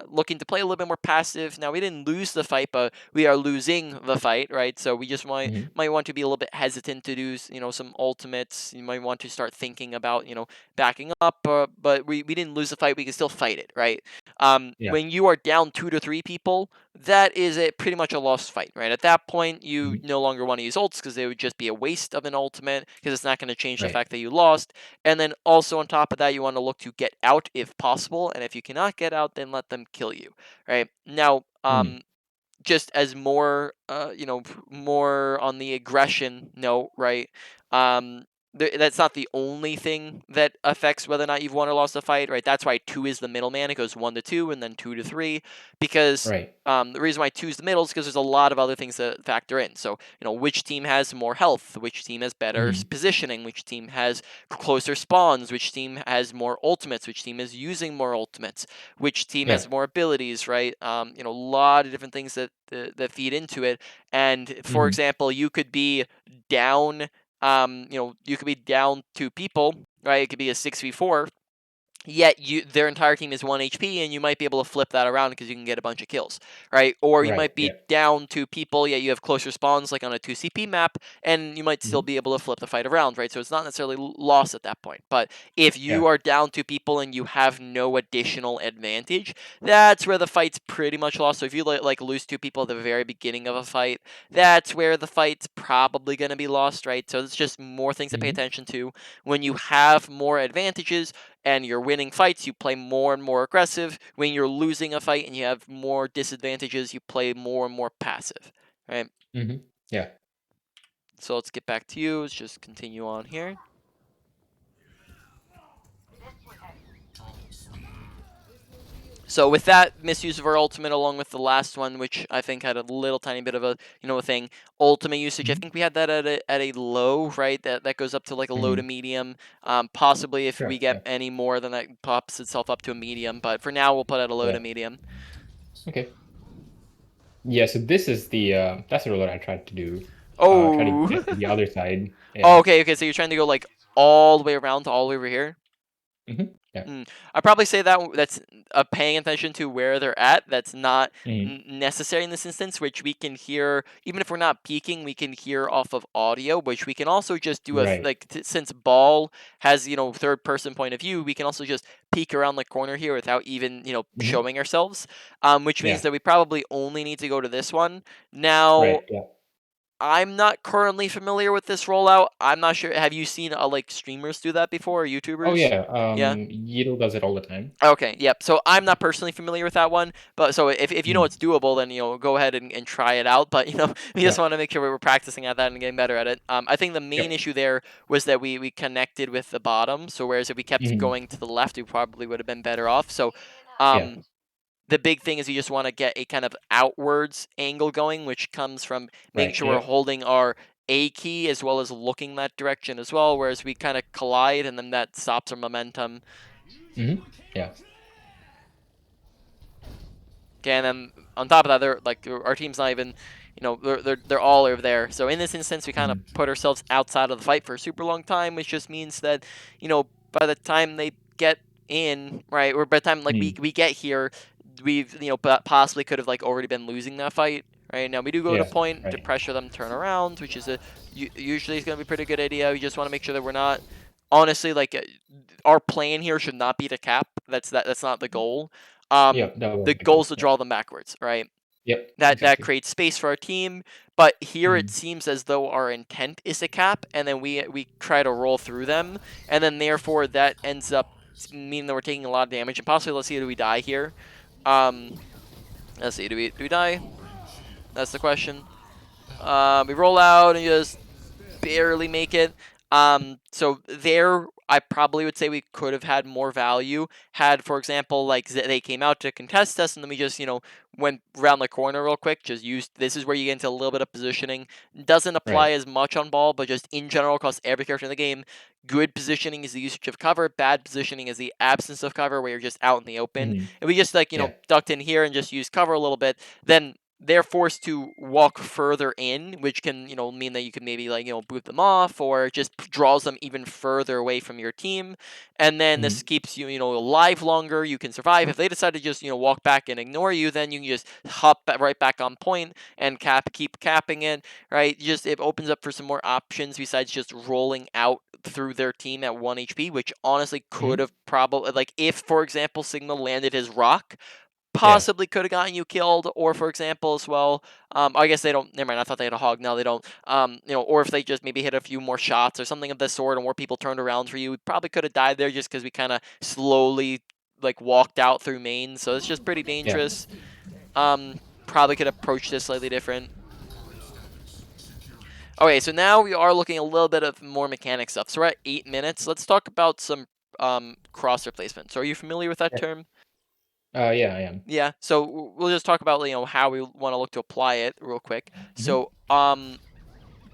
looking to play a little bit more passive. Now, we didn't lose the fight, but we are losing the fight, right? So we just Mhm. might want to be a little bit hesitant to do, some ultimates. You might want to start thinking about, backing up, but we didn't lose the fight. We can still fight it, right? Yeah. When you are down 2 to 3 people, that is pretty much a lost fight, right? At that point, you Mhm. no longer want to use ults because they would just be a waste of an ultimate because it's not going to change the Right. fact that you lost. And then also on top of that, you want to look to get out if possible. And if you cannot get out, then let them kill you, right? Now, Mhm. just as more, more on the aggression note, right? Um, that's not the only thing that affects whether or not you've won or lost a fight, right? That's why 2 is the middleman. It goes 1 to 2 and then 2 to 3, because Right. the reason why 2 is the middle is because there's a lot of other things that factor in. So, which team has more health, which team has better Mhm. positioning, which team has closer spawns, which team has more ultimates, which team is using more ultimates, which team Yeah. has more abilities, right? A lot of different things that feed into it. And for Mhm. example, you could be down, you could be down 2 people, right? It could be a 6v4, yet their entire team is 1 HP, and you might be able to flip that around because you can get a bunch of kills, right? Or you Right. might Yeah. be down 2 people, yet you have closer spawns like on a 2 CP map, and you might still Mhm. be able to flip the fight around, right? So it's not necessarily lost at that point. But if you Yeah. are down 2 people and you have no additional advantage, that's where the fight's pretty much lost. So if you like lose 2 people at the very beginning of a fight, that's where the fight's probably going to be lost, right? So it's just more things to pay Mhm. attention to. When you have more advantages and you're winning fights, you play more and more aggressive. When you're losing a fight and you have more disadvantages, you play more and more passive, right? Mhm. Yeah. So let's get back to you. Let's just continue on here. So with that misuse of our ultimate, along with the last one, which I think had a little tiny bit of a thing, ultimate usage. I Mhm. think we had that at a low, right? That goes up to like a low to Mhm. medium. Possibly if we Sure. get Yeah. any more, then that pops itself up to a medium. But for now, we'll put it at a low to Yeah. medium. Okay. Yeah. So this is the that's the what I tried to do. Try to Oh. get to the other side. Oh, Yeah. okay, okay. So you're trying to go like all the way around to all the way over here. Yeah. I'd probably say that that's paying attention to where they're at. That's not Mhm. necessary in this instance, which we can hear even if we're not peeking, we can hear off of audio, which we can also just do Right. like since ball has third person point of view, we can also just peek around the corner here without even Mhm. showing ourselves, which means Yeah. that we probably only need to go to this one now. Right. Yeah. I'm not currently familiar with this rollout. I'm not sure. Have you seen like streamers do that before, or Oh, YouTubers? yeah, Yeah. Yido does it all the time. Okay, yep. So I'm not personally familiar with that one, but so if you know Mm. it's doable, then go ahead and try it out. But we just Yeah. want to make sure we're practicing at that and getting better at it. I think the main Yep. issue there was that we connected with the bottom. So whereas if we kept Mhm. going to the left, we probably would have been better off. So, Yeah. um, the big thing is you just want to get a kind of outwards angle going, which comes from making Right. sure we're Yep. holding our A key as well as looking that direction as well. Whereas we kind of collide and then that stops our momentum. Mhm. Yeah. Okay, and then on top of that, they're like our team's not even, they're all over there. So in this instance, we kind of Mhm. put ourselves outside of the fight for a super long time, which just means that, by the time they get in, right, or by the time like we Mm. we get here, we've possibly could have like already been losing that fight. Right now, we do go to Yeah. point to Right. pressure them turn around, which is usually is going to be a pretty good idea. We just want to make sure that we're not honestly like our plan here should not be to cap. That's not the goal. Um, Yep. That the wasn't the goal is goal. to Yep. draw them backwards, right? Yep. That Exactly. creates space for our team, but here it Mhm. seems as though our intent is to cap, and then we try to roll through them, and then therefore that ends up meaning that we're taking a lot of damage, and possibly let's see, do we die here? Um, let's see, do we die? That's the question. We roll out and just barely make it. So there, I probably would say we could have had more value had, for example, like they came out to contest us, and then we just, went around the corner real quick. Just used this is where you get into a little bit of positioning. Doesn't apply Right. as much on ball, but just in general across every character in the game. Good positioning is the usage of cover. Bad positioning is the absence of cover, where you're just out in the open. Mhm. And we just like Yeah. ducked in here and just used cover a little bit. Then they're forced to walk further in, which can, mean that you can maybe like, boot them off or just draws them even further away from your team. And then this Mhm. keeps you, alive longer. You can survive. If they decide to just, walk back and ignore you, then you can just hop right back on point and keep capping it, right? Just it opens up for some more options besides just rolling out through their team at 1 HP, which honestly could Mhm. have probably like if, for example, Signal landed his rock, Yeah. possibly could have gotten you killed, or for example as well, I guess they don't. Never mind. I thought they had a hog. No, they don't. Or if they just maybe hit a few more shots or something of this sort, and more people turned around for you, we probably could have died there just because we kind of slowly like walked out through main. So it's just pretty Yeah. dangerous. Probably could approach this slightly different. Okay, so now we are looking a little bit of more mechanic stuff. So we're at 8 minutes. Let's talk about some cross replacement. So are you familiar with that Yeah. term? Yeah, I am. Yeah, so we'll just talk about how we want to look to apply it real quick. Mhm. So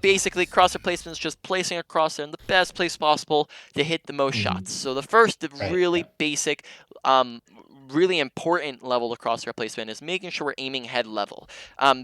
basically cross replacement is just placing a crosser in the best place possible to hit the most shots. Mhm. So the first Right. really Yeah. basic, um, really important level of cross replacement is making sure we're aiming head level.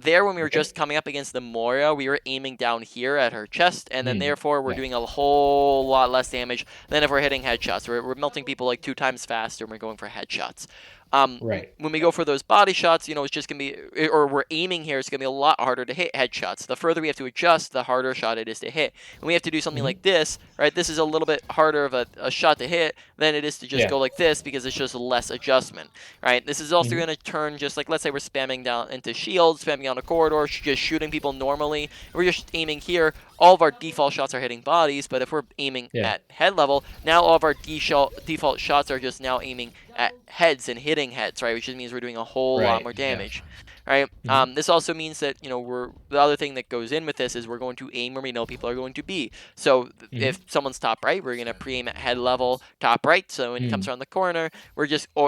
There, when we were Okay. just coming up against the Moria, we were aiming down here at her chest, and then Mm. therefore we're Yeah. doing a whole lot less damage than if we're hitting headshots. We're melting people like 2 times faster when we're going for headshots. Right. When we Yep. go for those body shots, it's just gonna be, or we're aiming here, it's gonna be a lot harder to hit headshots. The further we have to adjust, the harder shot it is to hit. And we have to do something Mhm. like this, right? This is a little bit harder of a shot to hit than it is to just Yeah. go like this because it's just less adjustment, right? This is also Mhm. gonna turn just like, let's say we're spamming down into shields, spamming down a corridor, just shooting people normally. We're just aiming here. All of our default shots are hitting bodies, but if we're aiming Yeah. at head level, now all of our default shots are just now aiming at heads and hitting heads, right? Which just means we're doing a whole lot Right. more Yeah. damage, right? Mhm. This also means that we're the other thing that goes in with this is we're going to aim where we know people are going to be. So if Mhm. someone's top right, we're gonna pre-aim at head level, top right. So when he comes Mm. around the corner, or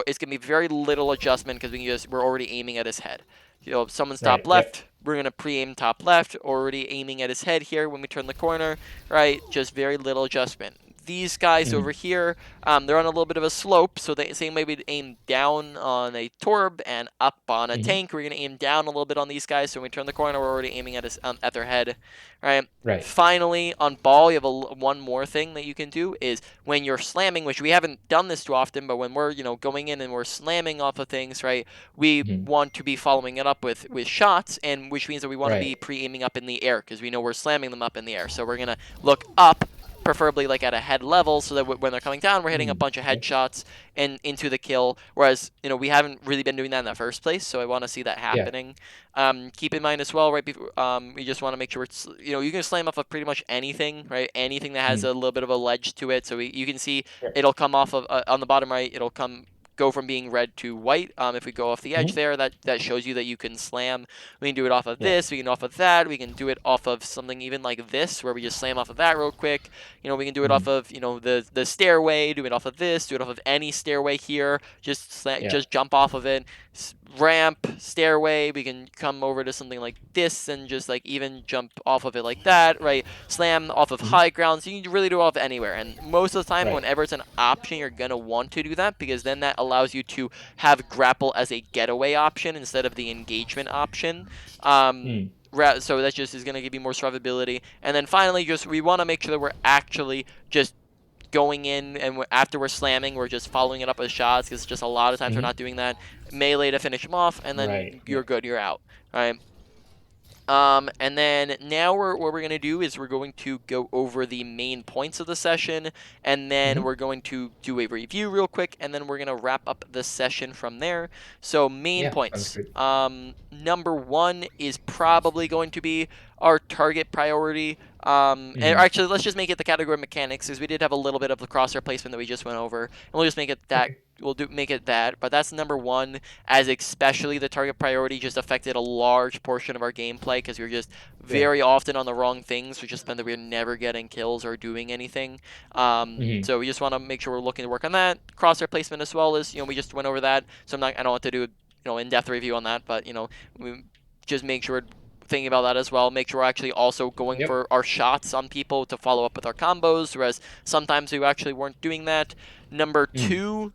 it's gonna be very little adjustment because we're already aiming at his head. If someone's top Right. Yep. left, we're gonna pre-aim top left, already aiming at his head here when we turn the corner, right? Just very little adjustment. these guys over Mhm. here, they're on a little bit of a slope, so the same way we'd aim down on a Torb and up on a Mhm. tank, we're going to aim down a little bit on these guys, so when we turn the corner, we're already aiming at their head, right? Right. Finally, on ball, you have one more thing that you can do is when you're slamming, which we haven't done this too often, but when we're going in and we're slamming off of things, right? We Mhm. want to be following it up with shots, and which means that we want to be Right. pre-aiming up in the air because we know we're slamming them up in the air. So we're gonna look up, preferably like at a head level, so that when they're coming down, we're hitting a Mm. bunch of Okay. headshots and into the kill. Whereas we haven't really been doing that in the first place, so I want to see that Yeah. happening. Keep in mind as well, right? Before, we just want to make sure it's you can slam off of pretty much anything, right? Anything that has Mm. a little bit of a ledge to it. So you can see Sure. it'll come off of on the bottom right. It'll go from being red to white. If we go off the edge Mhm. there, that shows you that you can slam. We can do it off of Yeah. this. We can off of that. We can do it off of something even like this, where we just slam off of that real quick. We can do it off Mhm. of the stairway. Do it off of this. Do it off of any stairway here. Yeah. Just jump off of it. Ramp, stairway. We can come over to something like this and just like even jump off of it like that, right? Slam off of Mhm. high ground. So you can really do it off anywhere. And most of the time, Right. whenever it's an option, you're gonna want to do that because then that allows you to have grapple as a getaway option instead of the engagement option. Mm. So that just is going to give you more survivability. And then finally, just we want to make sure that we're actually just going in and after we're slamming, we're just following it up with shots because just a lot of times we're Mhm. not doing that. Melee to finish them off, and Right. then Yeah. you're good, you're out. Right. And then now what we're going to do is we're going to go over the main points of the session, and then Mhm. we're going to do a review real quick, and then we're going to wrap up the session from there. So main Yeah. Sounds points. good. Number one is probably going to be our target priority. And Mhm. actually, let's just make it the category of mechanics, because we did have a little bit of the crosshair placement that we just went over, and we'll just make it that. Okay. We'll make it that, but that's number one, as especially the target priority just affected a large portion of our gameplay because we were just Yeah. very often on the wrong things, which just meant that we were never getting kills or doing anything. Mhm. So we just want to make sure we're looking to work on that. Crosshair placement as well as we just went over that, so I don't want to do in-depth review on that, but we just make sure we're thinking about that as well. Make sure we're actually also going Yep. for our shots on people to follow up with our combos, whereas sometimes we actually weren't doing that. Number Mm. two,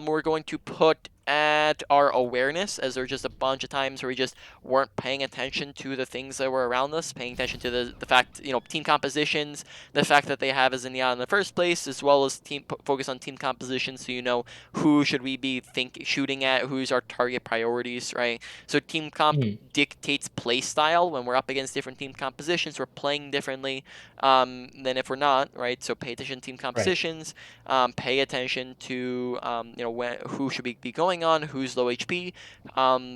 we're going to put at our awareness, as there are just a bunch of times where we just weren't paying attention to the things that were around us, paying attention to the fact, team compositions, the fact that they have us in the in the first place, as well as focus on team composition, so who should we be shooting at, who's our target priorities, right? So team comp Mhm. dictates play style. When we're up against different team compositions, we're playing differently than if we're not, right? So pay attention to team Right. compositions. Pay attention to who should be going on, who's low HP.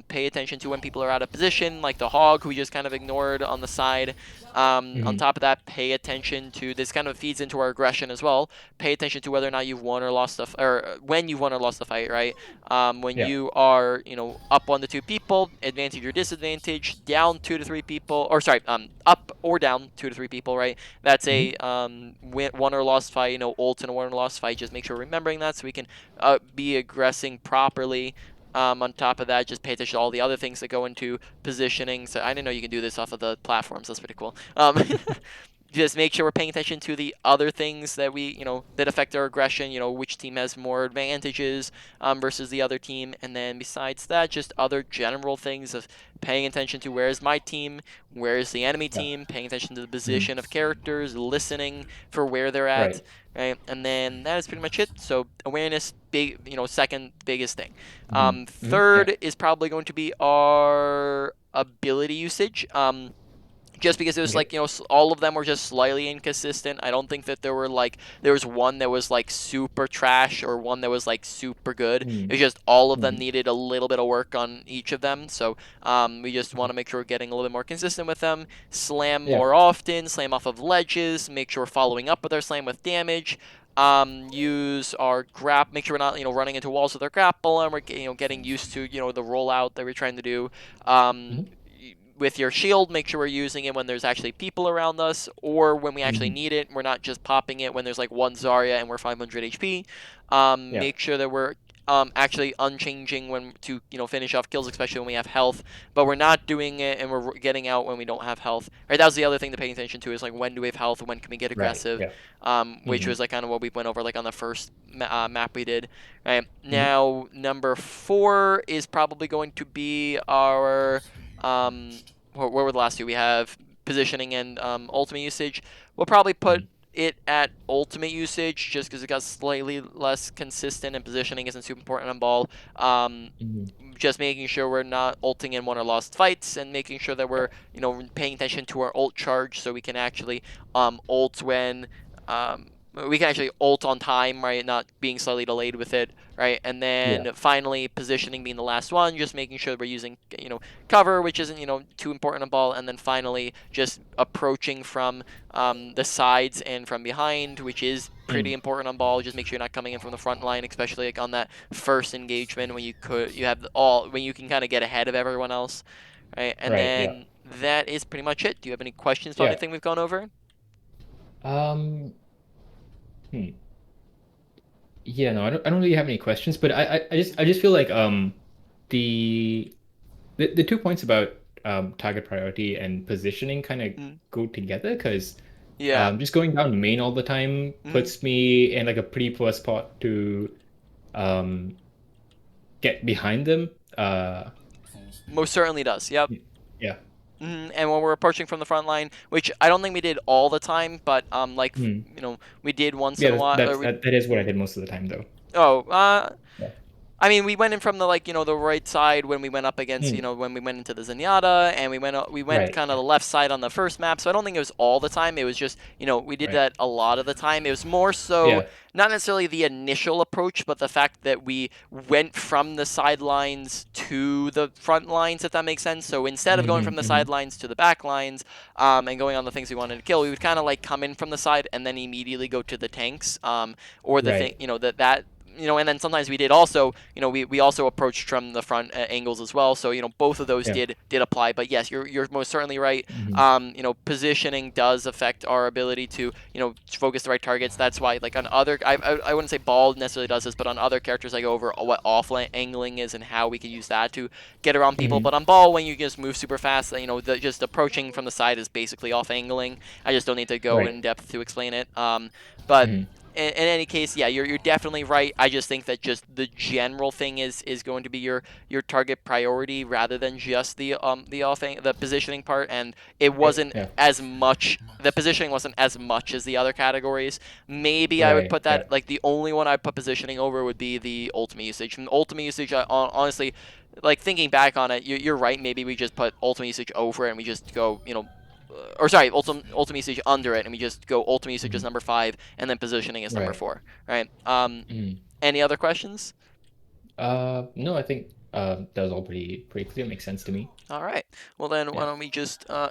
Pay attention to when people are out of position, like the hog who we just kind of ignored on the side. On Mhm. top of that, pay attention to this kind of feeds into our aggression as well. Pay attention to whether or not you've won or lost or when you've won or lost the fight, right? When Yeah. you are up 1 to 2 people, advantage or disadvantage, down 2 to 3 people, or sorry, up or down 2 to 3 people, right? That's a Mhm. won or lost fight, ult in a won or lost fight. Just make sure we're remembering that so we can be aggressing properly. On top of that, just pay attention to all the other things that go into positioning. So I didn't know you can do this off of the platforms. That's pretty cool. Just make sure we're paying attention to the other things that that affect our aggression. Which team has more advantages versus the other team, and then besides that, just other general things of paying attention to where is my team, where is the enemy Yeah. team, paying attention to the Mhm. position of characters, listening for where they're at, Right. right? And then that is pretty much it. So awareness, big, second biggest thing. Mhm. Mhm. Yeah. Third is probably going to be our ability usage. Just because it was like Okay. all of them were just slightly inconsistent. I don't think that there was one that was like super trash or one that was like super good. It Mm. was just all of them Mhm. needed a little bit of work on each of them. So we just want Okay. to make sure we're getting a little bit more consistent with them. Slam Yeah. more often, slam off of ledges, make sure we're following up with our slam with damage. Use our make sure we're not running into walls with our grapple, and we're getting used to the rollout that we're trying to do. Um, Mhm. with your shield, make sure we're using it when there's actually people around us, or when we actually Mhm. need it. We're not just popping it when there's like one Zarya and we're 500 HP. Yeah. Make sure that we're actually unchanging when to finish off kills, especially when we have health. But we're not doing it, and we're getting out when we don't have health. Right, that was the other thing to pay attention to is like when do we have health, when can we get Right. aggressive, Yeah. which Hmm. was like kind of what we went over like on the first map we did. Right Hmm. now, number 4 is probably going to be our where were the last two? We have positioning and ultimate usage. We'll probably put Hmm. it at ultimate usage just because it got slightly less consistent and positioning isn't super important on ball. Um, Hmm. just making sure we're not ulting in won or lost fights and making sure that we're Yeah. paying attention to our ult charge so we can actually ult when um, we can actually ult on time, right? Not being slightly delayed with it, right? And Yeah. then finally positioning being the last one, just making sure we're using cover, which isn't too important on ball, and then finally just approaching from the sides and from behind, which is pretty Mm. important on ball. Just make sure you're not coming in from the front line, especially like on that first engagement when you have all when you can kind of get ahead of everyone else, right? And Right. Yeah. then that is pretty much it. Do you have any questions about Yeah. anything we've gone over? Um. Hmm. Yeah. No, I don't really have any questions, but I just feel like the the 2 points about target priority and positioning kind of Mm, go together because yeah. just going down main all the time Mm, puts me in like a pretty poor spot to um get behind them. most certainly does. Yep. Yeah. And when we're approaching from the front line, which I don't think we did all the time, but like Hmm. we did once Yeah, in a while. Or that is what I did most of the time though. oh, Yeah. I mean, we went in from the the right side when we went up against Hmm. when we went into the Zenyatta, and we went Right. kind of Yeah. the left side on the first map. So I don't think it was all the time. It was just we did Right. that a lot of the time. It was more so Yeah. not necessarily the initial approach, but the fact that we went from the sidelines to the front lines, if that makes sense. So instead of going Hmm. from the Hmm. sidelines to the back lines, and going on the things we wanted to kill, we would kind of like come in from the side and then immediately go to the tanks, or the thing Right. that and then sometimes we did also, we also approached from the front angles as well. So both of those Yeah. did apply. But yes, you're most certainly right. Hmm. Positioning does affect our ability to focus the right targets. That's why like on other, I wouldn't say ball necessarily does this, but on other characters I go over what off angling is and how we can use that to get around people. Hmm. But on ball, when you just move super fast, just approaching from the side is basically off angling. I just don't need to go Right. in depth to explain it. But Hmm. in any case, yeah, you're definitely right. I just think that just the general thing is going to be your target priority rather than just the positioning part, and it Right. wasn't Yeah. as much. The positioning wasn't as much as the other categories. Maybe I would Right. put that Yeah. like the only one I'd put positioning over would be the ultimate usage. And ultimate usage, honestly, like thinking back on it, you're right. Maybe we just put ultimate usage over it and we just go, or sorry, ultimate usage under it, and we just go ultimate usage as Hmm. number 5, and then positioning is number Right. 4. Right. Hmm. Any other questions? No, I think that was all pretty clear. Makes sense to me. All right. Well then, why Yeah. don't we just end